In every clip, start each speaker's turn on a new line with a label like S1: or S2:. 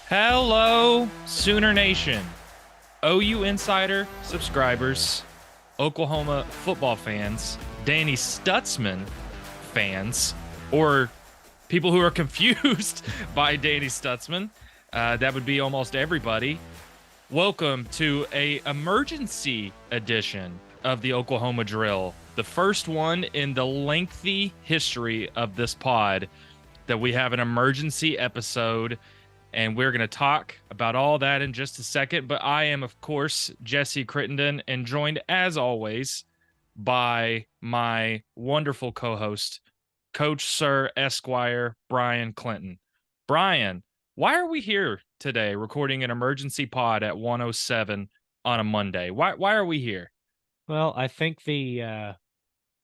S1: Hello, Sooner Nation, OU Insider subscribers, Oklahoma football fans, Danny Stutsman fans, or people who are confused by Danny Stutsman. That would be almost everybody. Welcome to a emergency edition of the Oklahoma Drill, the first one in the lengthy history of this pod that we have an emergency episode, and we're going to talk about all that in just a second. But I am, of course, Jesse Crittenden, and joined, as always, by my wonderful co-host, Coach Sir Esquire Brian Clinton. Brian, why are we here today recording an emergency pod at 1:07 on a Monday? Why are we here?
S2: Well, I think the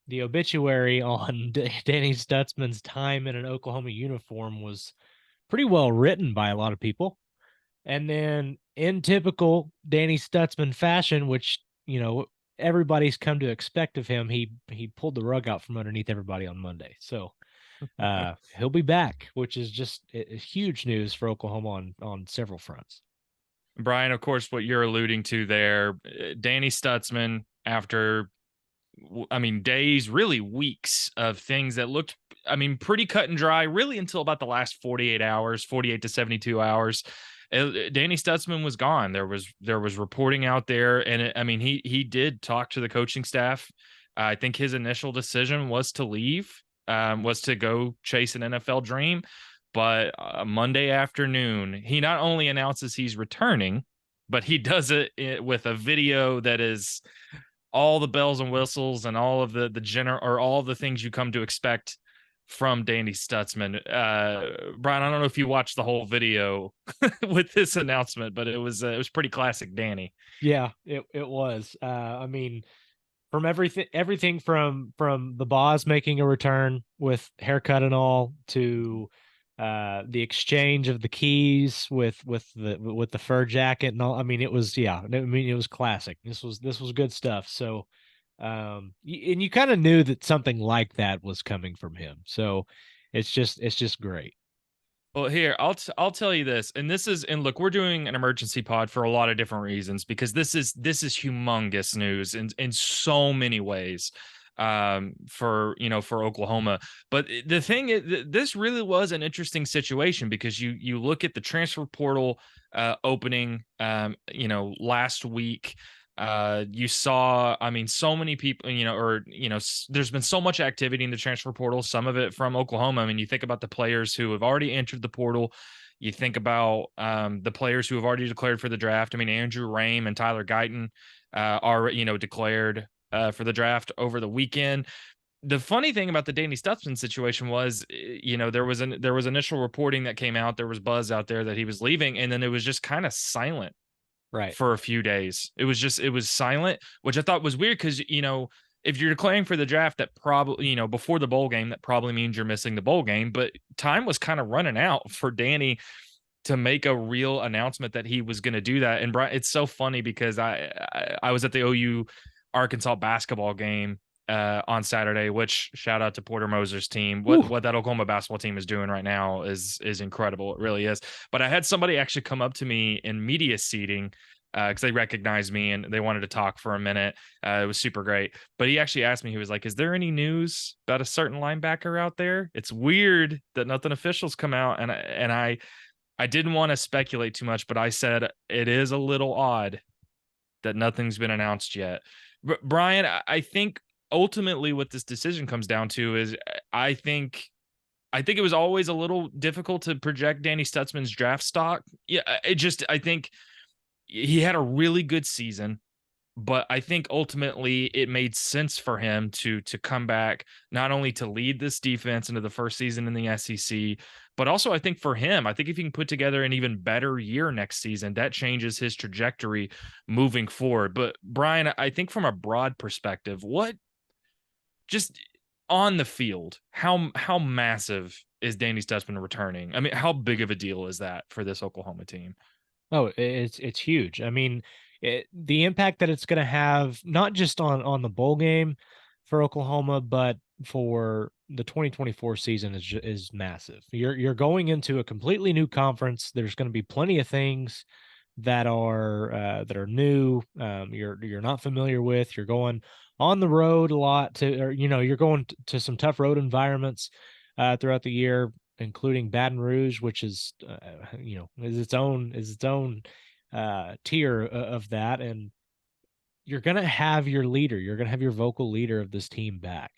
S2: obituary on Danny Stutsman's time in an Oklahoma uniform was pretty well written by a lot of people. And then in typical Danny Stutsman fashion, which, everybody's come to expect of him, he pulled the rug out from underneath everybody on Monday. So he'll be back, which is just huge news for Oklahoma on several fronts.
S1: Brian, of course, what you're alluding to there, Danny Stutsman, after days, really weeks of things that looked, pretty cut and dry, really until about the last 48 hours, 48 to 72 hours. Danny Stutsman was gone. There was reporting out there, and he did talk to the coaching staff. I think his initial decision was to leave, was to go chase an NFL dream. But Monday afternoon, he not only announces he's returning, but he does it with a video that is all the bells and whistles and all of the general, or all the things you come to expect from Danny Stutsman. Brian, I don't know if you watched the whole video with this announcement, but it was pretty classic Danny.
S2: Yeah, it was. From everything from the boss making a return with haircut and all to the exchange of the keys with the fur jacket and all. It was, it was classic. This was good stuff. So and you kind of knew that something like that was coming from him. So it's just great.
S1: Well, here I'll tell you this, and this is, and look, we're doing an emergency pod for a lot of different reasons, because this is humongous news in so many ways, for Oklahoma. But the thing is, this really was an interesting situation, because you look at the transfer portal opening, last week. You saw, so many people, there's been so much activity in the transfer portal, some of it from Oklahoma. You think about the players who have already entered the portal. You think about the players who have already declared for the draft. Andrew Rame and Tyler Guyton are, declared for the draft over the weekend. The funny thing about the Danny Stutsman situation was, there was initial reporting that came out. There was buzz out there that he was leaving, and then it was just kind of silent
S2: Right.
S1: for a few days. It was silent, which I thought was weird, because, if you're declaring for the draft, that probably, before the bowl game, that probably means you're missing the bowl game. But time was kind of running out for Danny to make a real announcement that he was going to do that. And Brian, it's so funny, because I was at the OU Arkansas basketball game on Saturday, which, shout out to Porter Moser's team. What that Oklahoma basketball team is doing right now is incredible. It really is. But I had somebody actually come up to me in media seating, because they recognized me and they wanted to talk for a minute. It was super great. But he actually asked me, he was like, "Is there any news about a certain linebacker out there? It's weird that nothing official's come out." And I didn't want to speculate too much, but I said it is a little odd that nothing's been announced yet. Brian, I think ultimately what this decision comes down to is, I think it was always a little difficult to project Danny Stutsman's draft stock. Yeah, I think he had a really good season, but I think ultimately it made sense for him to come back, not only to lead this defense into the first season in the SEC, but also I think for him, I think if he can put together an even better year next season, that changes his trajectory moving forward. But Brian, I think from a broad perspective, what just on the field, how massive is Danny Stutsman returning? How big of a deal is that for this Oklahoma team?
S2: Oh, it's huge. The impact that it's going to have, not just on the bowl game for Oklahoma, but for the 2024 season is massive. You're going into a completely new conference. There's going to be plenty of things that are new. You're not familiar with. You're going on the road a lot to, or you're going to some tough road environments throughout the year, including Baton Rouge, which is is its own tier of that. And you're gonna have your leader. You're gonna have your vocal leader of this team back,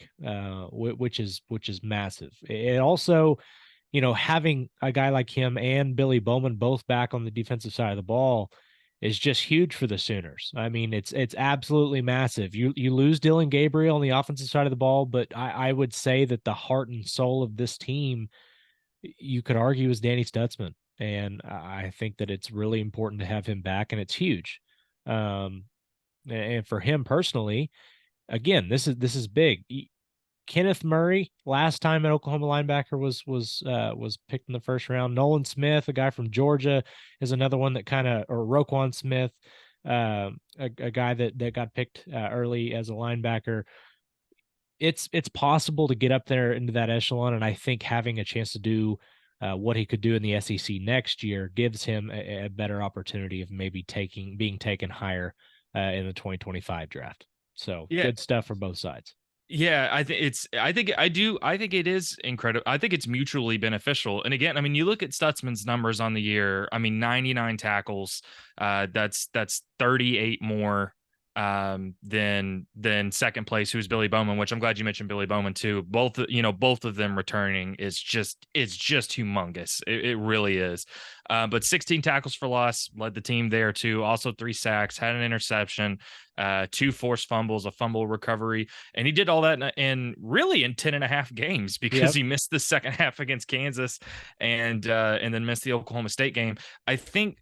S2: which is massive. It also, having a guy like him and Billy Bowman both back on the defensive side of the ball is just huge for the Sooners. I mean, it's absolutely massive. You lose Dylan Gabriel on the offensive side of the ball, but I would say that the heart and soul of this team, you could argue, is Danny Stutsman, and I think that it's really important to have him back, and it's huge. And for him personally, again, this is big. Kenneth Murray, last time an Oklahoma linebacker was picked in the first round. Nolan Smith, a guy from Georgia, is another one that or Roquan Smith, a guy that got picked early as a linebacker. It's possible to get up there into that echelon, and I think having a chance to do what he could do in the SEC next year gives him a better opportunity of maybe being taken higher in the 2025 draft. So
S1: Yeah.
S2: good stuff for both sides.
S1: Yeah, I think it is incredible. I think it's mutually beneficial. And again, I mean, you look at Stutzman's numbers on the year. I mean, 99 tackles. That's 38 more than second place, who's Billy Bowman, which I'm glad you mentioned Billy Bowman too. Both of them returning is just humongous. It really is. But 16 tackles for loss, led the team there too. Also 3 sacks, had an interception, 2 forced fumbles, a fumble recovery, and he did all that in 10 and a half games because he missed the second half against Kansas and then missed the Oklahoma State game. I think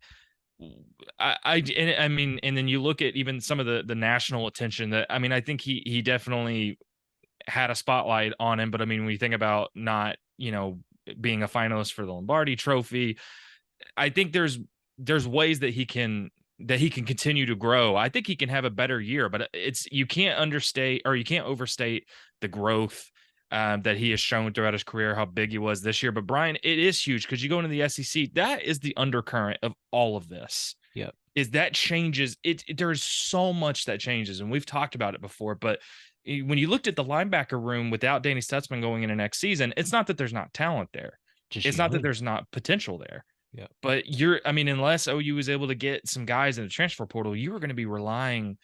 S1: I mean, and then you look at even some of the national attention that, I mean, I think he definitely had a spotlight on him, but I mean, when you think about not, being a finalist for the Lombardi Trophy, I think there's ways that he can continue to grow. I think he can have a better year, but you can't overstate the growth that he has shown throughout his career, how big he was this year. But Brian, it is huge because you go into the SEC. That is the undercurrent of all of this.
S2: Yep.
S1: Is that changes it? There's so much that changes, and we've talked about it before. But when you looked at the linebacker room without Danny Stutsman going into next season, it's not that there's not talent there. It's not that there's not potential there.
S2: Yeah.
S1: But unless OU was able to get some guys in the transfer portal, you were going to be relying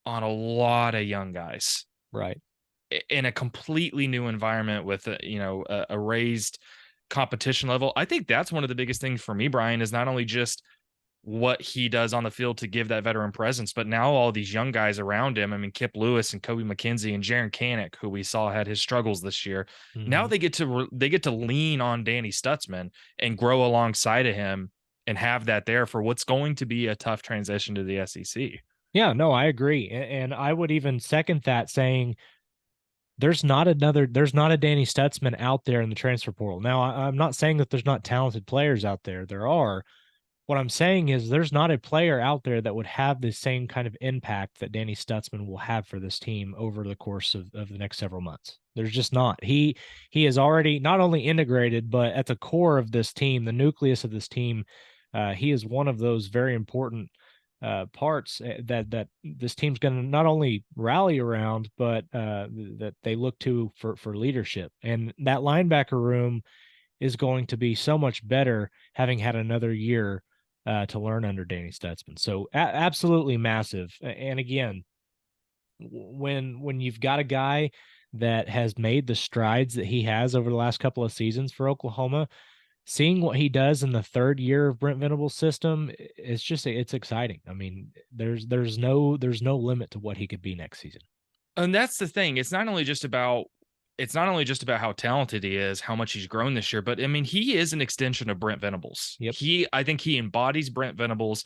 S1: on a lot of young guys.
S2: Right.
S1: In a completely new environment with a raised competition level. I think that's one of the biggest things for me, Brian, is not only just what he does on the field to give that veteran presence, but now all these young guys around him. I mean, Kip Lewis and Kobe McKenzie and Jaron Kanik, who we saw had his struggles this year. Mm-hmm. Now they get to lean on Danny Stutsman and grow alongside of him and have that there for what's going to be a tough transition to the SEC.
S2: Yeah, no, I agree. And I would even second that, saying there's not a Danny Stutsman out there in the transfer portal. Now, I'm not saying that there's not talented players out there. There are. What I'm saying is there's not a player out there that would have the same kind of impact that Danny Stutsman will have for this team over the course of the next several months. There's just not. He is already not only integrated, but at the core of this team, the nucleus of this team, he is one of those very important parts that this team's going to not only rally around, but that they look to for leadership. And that linebacker room is going to be so much better having had another year to learn under Danny Stutsman. So absolutely massive. And again, when you've got a guy that has made the strides that he has over the last couple of seasons for Oklahoma, seeing what he does in the third year of Brent Venables' system, it's exciting. I mean, there's no limit to what he could be next season.
S1: And that's the thing. It's not only just about how talented he is, how much he's grown this year, but I mean, he is an extension of Brent Venables.
S2: Yep.
S1: I think he embodies Brent Venables,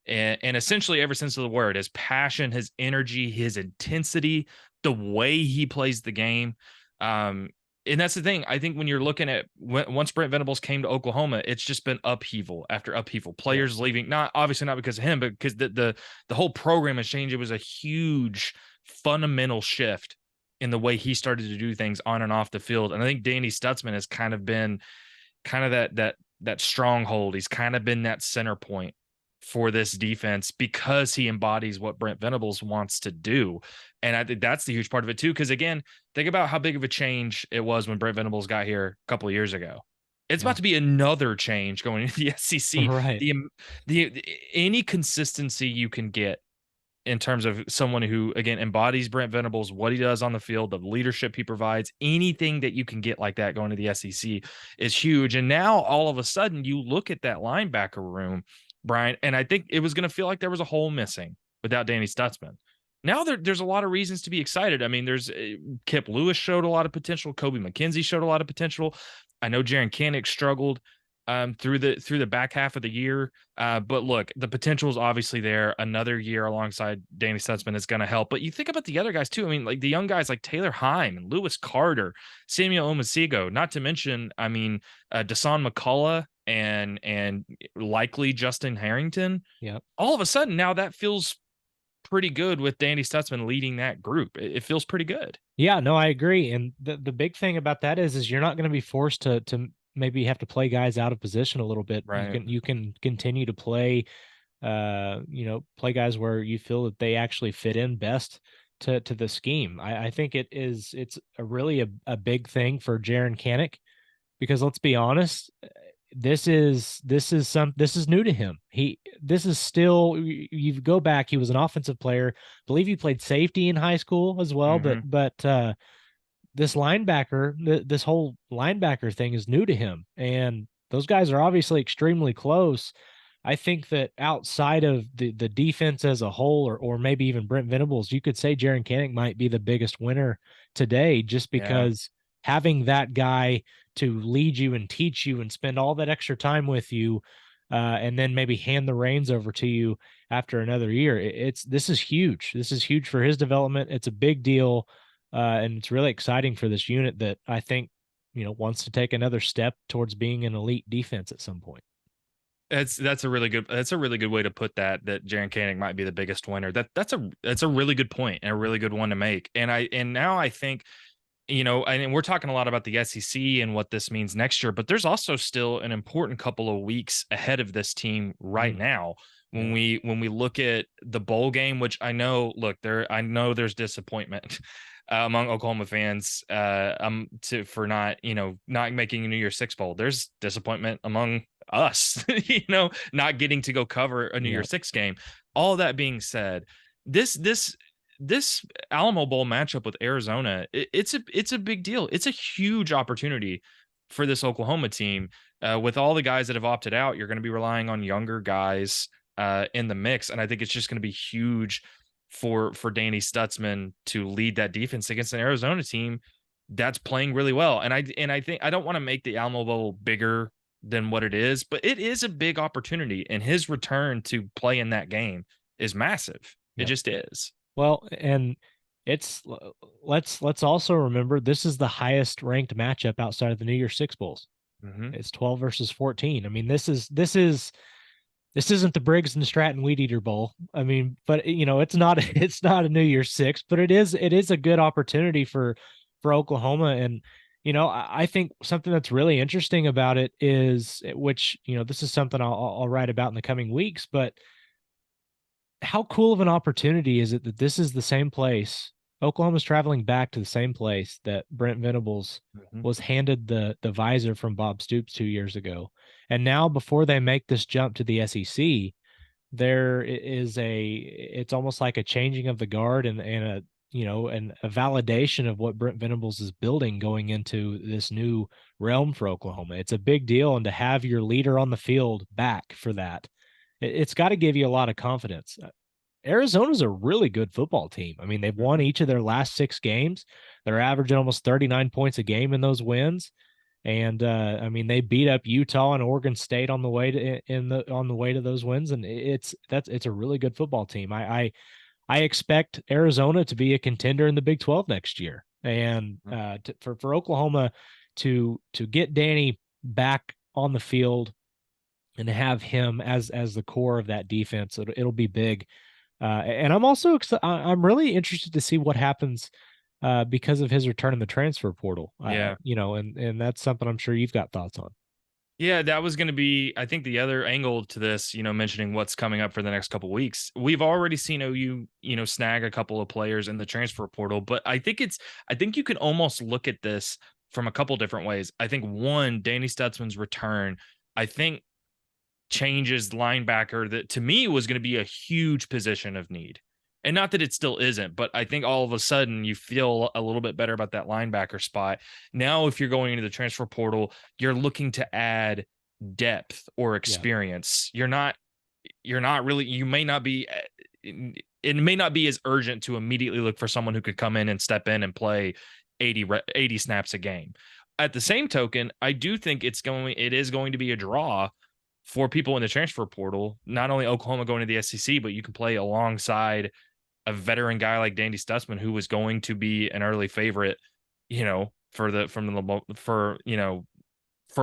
S1: and essentially every sense of the word, his passion, his energy, his intensity, the way he plays the game. And that's the thing. I think when you're looking at once Brent Venables came to Oklahoma, it's just been upheaval after upheaval. Players leaving, not because of him, but because the whole program has changed. It was a huge fundamental shift in the way he started to do things on and off the field. And I think Danny Stutsman has kind of been kind of that stronghold. He's kind of been that center point for this defense because he embodies what Brent Venables wants to do. And I think that's the huge part of it too. Because again, think about how big of a change it was when Brent Venables got here a couple of years ago. It's
S2: Yeah.
S1: about to be another change going into the SEC.
S2: Right.
S1: The any consistency you can get in terms of someone who again embodies Brent Venables, what he does on the field, the leadership he provides, anything that you can get like that going to the SEC is huge. And now all of a sudden you look at that linebacker room, Brian, and I think it was going to feel like there was a hole missing without Danny Stutsman. Now there's a lot of reasons to be excited. I mean, there's Kip Lewis showed a lot of potential. Kobe McKenzie showed a lot of potential. I know Jaron Kanik struggled through the back half of the year. But look, the potential is obviously there. Another year alongside Danny Stutsman is going to help. But you think about the other guys too. I mean, like the young guys like Taylor Heim and Lewis Carter, Samuel Omasigo, not to mention, I mean, Dasan McCullough and likely Justin Harrington.
S2: Yep.
S1: All of a sudden now that feels pretty good with Danny Stutsman leading that group. It feels pretty good.
S2: Yeah, no, I agree. And the big thing about that is you're not going to be forced to maybe have to play guys out of position a little bit.
S1: Right.
S2: You can continue to play play guys where you feel that they actually fit in best to the scheme. I think it's a really a big thing for Jaron Kanik, because let's be honest, this is new to him. This is still, you go back, he was an offensive player. I believe he played safety in high school as well,
S1: Mm-hmm.
S2: but this this whole linebacker thing is new to him, and those guys are obviously extremely close. I think that outside of the defense as a whole, or maybe even Brent Venables, you could say Jaron Kanik might be the biggest winner today, just
S1: Yeah.
S2: because having that guy to lead you and teach you and spend all that extra time with you, and then maybe hand the reins over to you after another year. This is huge. This is huge for his development. It's a big deal. And it's really exciting for this unit that I think, wants to take another step towards being an elite defense at some point.
S1: That's a really good way to put that Jaron Kanig might be the biggest winner. That's a really good point and a really good one to make. And now I think, and we're talking a lot about the SEC and what this means next year, but there's also still an important couple of weeks ahead of this team right now. When we look at the bowl game, which I know there's disappointment among Oklahoma fans for not making a New Year's Six bowl. There's disappointment among us, not getting to go cover a New Year's Six game. All that being said, this Alamo Bowl matchup with Arizona, it's a big deal. It's a huge opportunity for this Oklahoma team. With all the guys that have opted out, you're going to be relying on younger guys in the mix, and I think it's just going to be huge for Danny Stutsman to lead that defense against an Arizona team that's playing really well. And I think I don't want to make the Alamo Bowl bigger than what it is, but it is a big opportunity, and his return to play in that game is massive. It just is.
S2: Well, and let's also remember, this is the highest ranked matchup outside of the New Year's Six bowls.
S1: Mm-hmm.
S2: It's 12 versus 14. I mean, this isn't the Briggs and Stratton Weed Eater Bowl. I mean, but it's not a New Year's Six, but it is a good opportunity for Oklahoma. And I think something that's really interesting about it is, which this is something I'll write about in the coming weeks, but how cool of an opportunity is it that this is the same place? Oklahoma's traveling back to the same place that Brent Venables was handed the visor from Bob Stoops 2 years ago. And now, before they make this jump to the SEC, there is it's almost like a changing of the guard and a validation of what Brent Venables is building going into this new realm for Oklahoma. It's a big deal. And to have your leader on the field back for that, it's got to give you a lot of confidence. Arizona's a really good football team. I mean, they've won each of their last 6 games. They're averaging almost 39 points a game in those wins. And I mean, they beat up Utah and Oregon State on the way to those wins. And it's a really good football team. I expect Arizona to be a contender in the Big 12 next year. And for Oklahoma to get Danny back on the field and have him as the core of that defense, it'll be big. And I'm also I'm really interested to see what happens because of his return in the transfer portal.
S1: Yeah.
S2: And that's something I'm sure you've got thoughts on.
S1: Yeah, that was going to be, I think, the other angle to this, mentioning what's coming up for the next couple of weeks. We've already seen OU, snag a couple of players in the transfer portal, but I think you can almost look at this from a couple different ways. I think one, Danny Stutsman's return, I think changes linebacker that to me was going to be a huge position of need. And not that it still isn't, but I think all of a sudden you feel a little bit better about that linebacker spot. Now, if you're going into the transfer portal, you're looking to add depth or
S2: Yeah.
S1: experience. You're not really, you may not be, it may not be as urgent to immediately look for someone who could come in and step in and play 80 snaps a game. At the same token, I do think it is going to be a draw for people in the transfer portal. Not only Oklahoma going to the SEC, but you can play alongside a veteran guy like Danny Stutsman, who was going to be an early favorite, for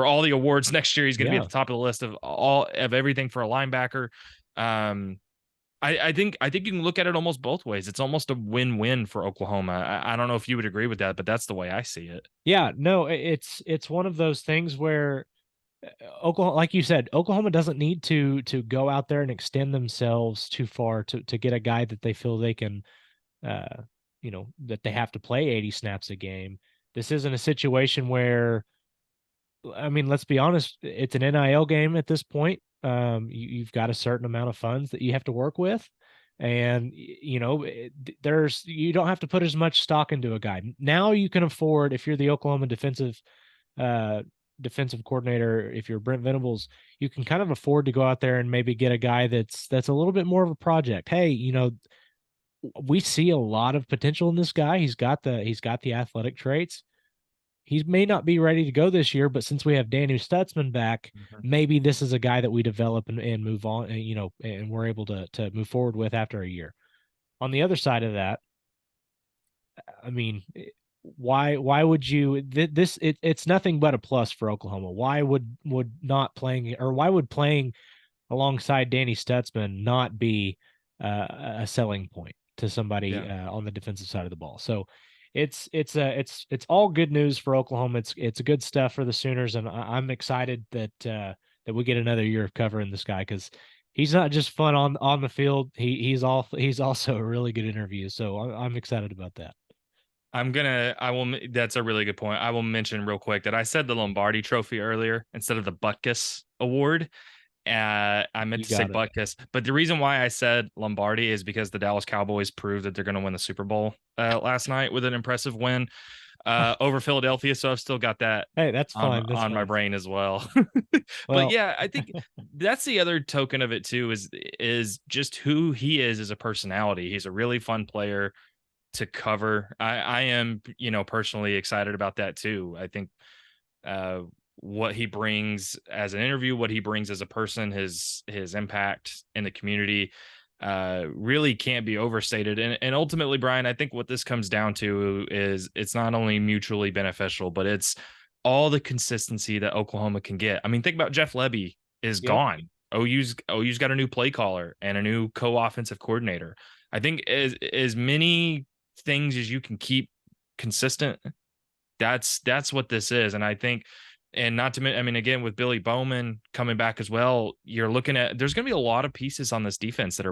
S1: all the awards next year. He's going to be at the top of the list of everything for a linebacker. I think you can look at it almost both ways. It's almost a win-win for Oklahoma. I don't know if you would agree with that, but that's the way I see it.
S2: Yeah, no, it's one of those things where Oklahoma, like you said, Oklahoma doesn't need to go out there and extend themselves too far to get a guy that they feel they can, that they have to play 80 snaps a game. This isn't a situation where, I mean, let's be honest, it's an NIL game at this point. You've got a certain amount of funds that you have to work with, and you don't have to put as much stock into a guy. Now you can afford, if you're the Oklahoma defensive coordinator, if you're Brent Venables, you can kind of afford to go out there and maybe get a guy that's a little bit more of a project. Hey, we see a lot of potential in this guy. He's got the athletic traits. He may not be ready to go this year, but since we have Danny Stutsman back, maybe this is a guy that we develop and move on, and we're able to move forward with after a year. On the other side of that, I mean, why would you it's nothing but a plus for Oklahoma. Why would not playing, or why would playing alongside Danny Stutsman not be a selling point to somebody on the defensive side of the ball? So it's all good news for Oklahoma. It's good stuff for the Sooners, and I'm excited that we get another year of covering this guy, because he's not just fun on the field. He's also a really good interview. So I'm excited about that.
S1: That's a really good point. I will mention real quick that I said the Lombardi Trophy earlier instead of the Butkus Award. I meant to say Butkus, but the reason why I said Lombardi is because the Dallas Cowboys proved that they're going to win the Super Bowl last night with an impressive win over Philadelphia. So I've still got that.
S2: Hey, that's fine. That's
S1: on
S2: fine.
S1: my brain as well. But yeah, I think that's the other token of it too, is just who he is as a personality. He's a really fun player to cover. I am, personally excited about that too. I think what he brings as an interview, what he brings as a person, his impact in the community really can't be overstated. And ultimately, Brian, I think what this comes down to is it's not only mutually beneficial, but it's all the consistency that Oklahoma can get. I mean, think about Jeff Lebby is gone. OU's got a new play caller and a new co-offensive coordinator. I think as many things as you can keep consistent, that's what this is. And I think, and not to mention, I mean, again, with Billy Bowman coming back as well, you're looking at, there's going to be a lot of pieces on this defense that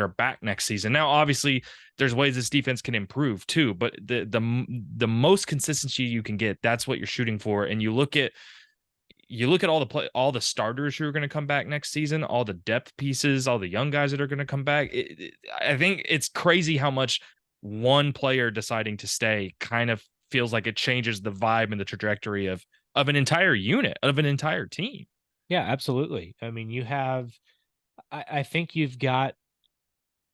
S1: are back next season. Now, obviously, there's ways this defense can improve too, but the most consistency you can get, that's what you're shooting for. And you look at all the starters who are going to come back next season, all the depth pieces, all the young guys that are going to come back. I think it's crazy how much one player deciding to stay kind of feels like it changes the vibe and the trajectory of an entire unit, of an entire team.
S2: Yeah, absolutely. I mean, I think you've got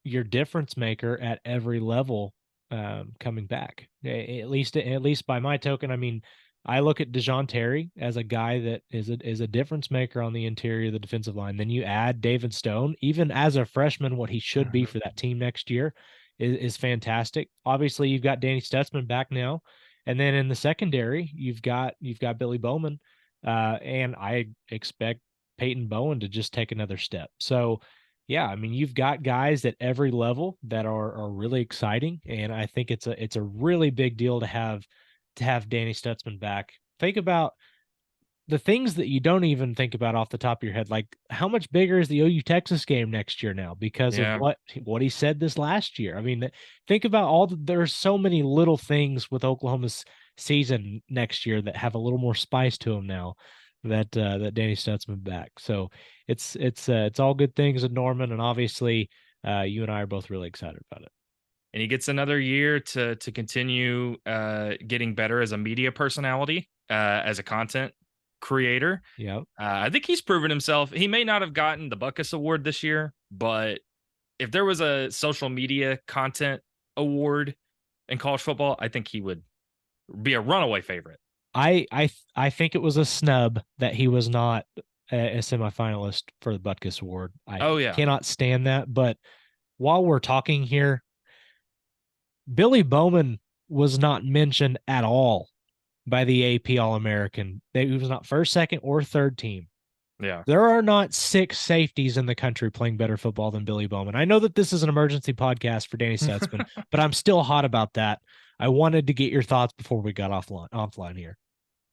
S2: your difference maker at every level coming back. At least by my token. I mean, I look at DeJoun Terry as a guy that is a difference maker on the interior of the defensive line. Then you add David Stone, even as a freshman, what he should be for that team next year is fantastic. Obviously, you've got Danny Stutsman back now. And then in the secondary, you've got Billy Bowman, and I expect Peyton Bowen to just take another step. So Yeah, I mean, you've got guys at every level that are really exciting, and I think it's a really big deal to have Danny Stutsman back. Think about the things that you don't even think about off the top of your head, like how much bigger is the OU Texas game next year now because of
S1: Yeah.
S2: what he said this last year. I mean, think about there's so many little things with Oklahoma's season next year that have a little more spice to them now that Danny Stutzman back. So it's all good things with Norman, and obviously you and I are both really excited about it.
S1: And he gets another year to continue getting better as a media personality, as a content creator.
S2: Yeah.
S1: I think he's proven himself. He may not have gotten the Buckus Award this year, but if there was a social media content award in college football, I think he would be a runaway favorite.
S2: I think it was a snub that he was not a semifinalist for the Butkus Award. I
S1: Oh yeah.
S2: cannot stand that. But while we're talking here, Billy Bowman was not mentioned at all by the AP All American. He was not first, second, or third team.
S1: Yeah.
S2: There are not 6 safeties in the country playing better football than Billy Bowman. I know that this is an emergency podcast for Danny Stutzman, but I'm still hot about that. I wanted to get your thoughts before we got offline here.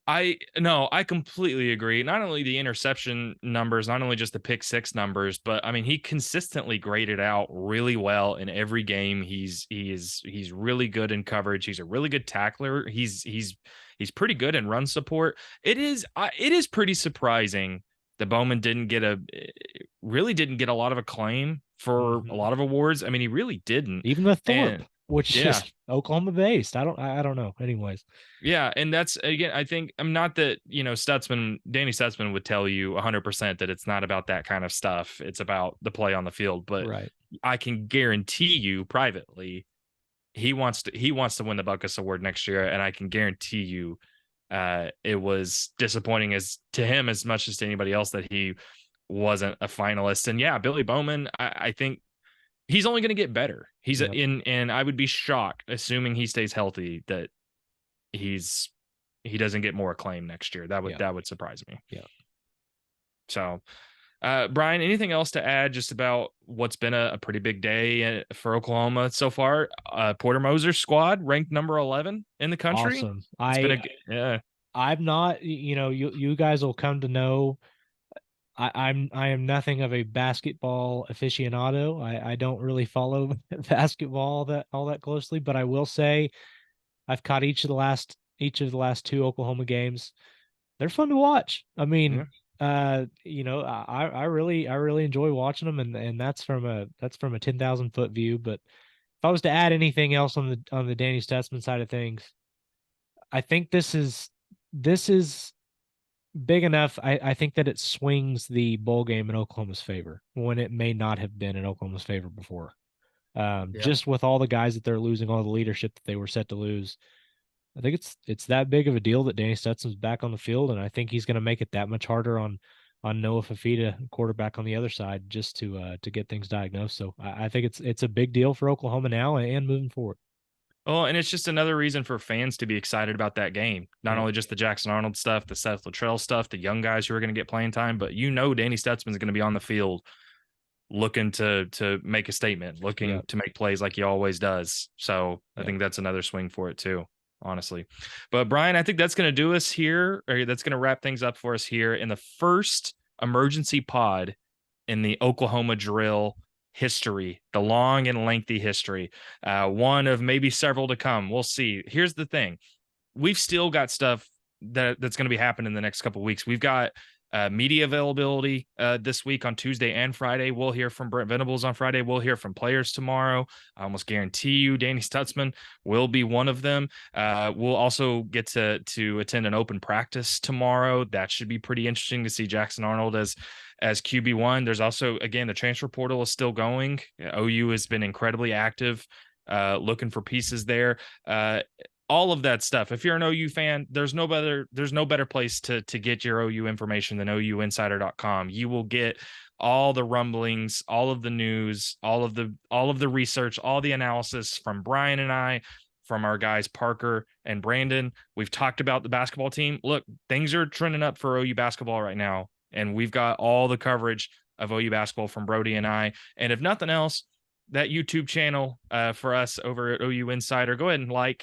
S1: I completely agree. Not only the interception numbers, not only just the pick six numbers, but I mean he consistently graded out really well in every game. He's really good in coverage. He's a really good tackler. He's pretty good in run support. It is pretty surprising that Bowman really didn't get a lot of acclaim for a lot of awards. I mean, he really didn't.
S2: Even the Thorpe,
S1: And
S2: which
S1: yeah,
S2: is Oklahoma based. I don't know. Anyways.
S1: yeah, and that's again, I think I'm not that, Danny Stutsman would tell you 100% that it's not about that kind of stuff. It's about the play on the field, but
S2: Right.
S1: I can guarantee you privately he wants to win the Buckus Award next year, and I can guarantee you it was disappointing as to him as much as to anybody else that he wasn't a finalist. And yeah, Billy Bowman, I think he's only going to get better. He's
S2: Yep.
S1: and I would be shocked, assuming he stays healthy, that he doesn't get more acclaim next year. That would
S2: Yeah.
S1: that would surprise me.
S2: Yeah.
S1: So, Brian, anything else to add just about what's been a pretty big day for Oklahoma so far? Porter Moser's squad ranked number 11 in the country.
S2: Awesome.
S1: It's been yeah.
S2: I'm not, you guys will come to know I am nothing of a basketball aficionado. I don't really follow basketball all that closely, but I will say I've caught each of the last 2 Oklahoma games. They're fun to watch. I mean,
S1: Yeah.
S2: I really enjoy watching them, and that's from a 10,000-foot view. But if I was to add anything else on the Danny Stutzman side of things, I think this is big enough. I think that it swings the bowl game in Oklahoma's favor when it may not have been in Oklahoma's favor before.
S1: Yeah.
S2: Just with all the guys that they're losing, all the leadership that they were set to lose, I think it's that big of a deal that Danny Stutsman's back on the field, and I think he's going to make it that much harder on Noah Fafita, quarterback on the other side, just to get things diagnosed. So I think it's a big deal for Oklahoma now and moving forward.
S1: Oh, and it's just another reason for fans to be excited about that game. Not
S2: Yeah.
S1: only just the Jackson Arnold stuff, the Seth Luttrell stuff, the young guys who are going to get playing time, but Danny Stutsman's going to be on the field looking to make a statement, looking to make plays like he always does. So I think that's another swing for it too, honestly. But Brian, I think that's going to do us here, or that's going to wrap things up for us here in the first emergency pod in the Oklahoma drill history, the long and lengthy history. One of maybe several to come. We'll see. Here's the thing. We've still got stuff that's going to be happening in the next couple of weeks. We've got media availability this week on Tuesday and Friday. We'll hear from Brent Venables on Friday. We'll hear from players tomorrow. I almost guarantee you Danny Stutsman will be one of them. We'll also get to attend an open practice tomorrow. That should be pretty interesting to see Jackson Arnold as QB1. There's also, again, the transfer portal is still going. OU has been incredibly active looking for pieces there. All of that stuff. If you're an OU fan, there's no better place to get your OU information than OUinsider.com. You will get all the rumblings, all of the news, all of the research, all the analysis from Brian and I, from our guys Parker and Brandon. We've talked about the basketball team. Look, things are trending up for OU basketball right now, and we've got all the coverage of OU basketball from Brody and I. And if nothing else, that YouTube channel for us over at OU Insider, go ahead and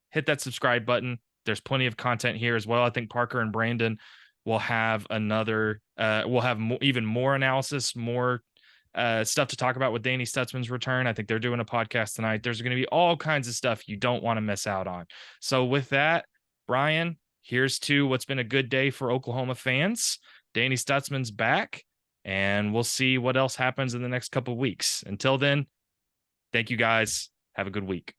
S1: hit that subscribe button. There's plenty of content here as well. I think Parker and Brandon will have even more analysis, more stuff to talk about with Danny Stutsman's return. I think they're doing a podcast tonight. There's going to be all kinds of stuff you don't want to miss out on. So with that, Brian, here's to what's been a good day for Oklahoma fans. Danny Stutsman's back, and we'll see what else happens in the next couple of weeks. Until then, thank you guys. Have a good week.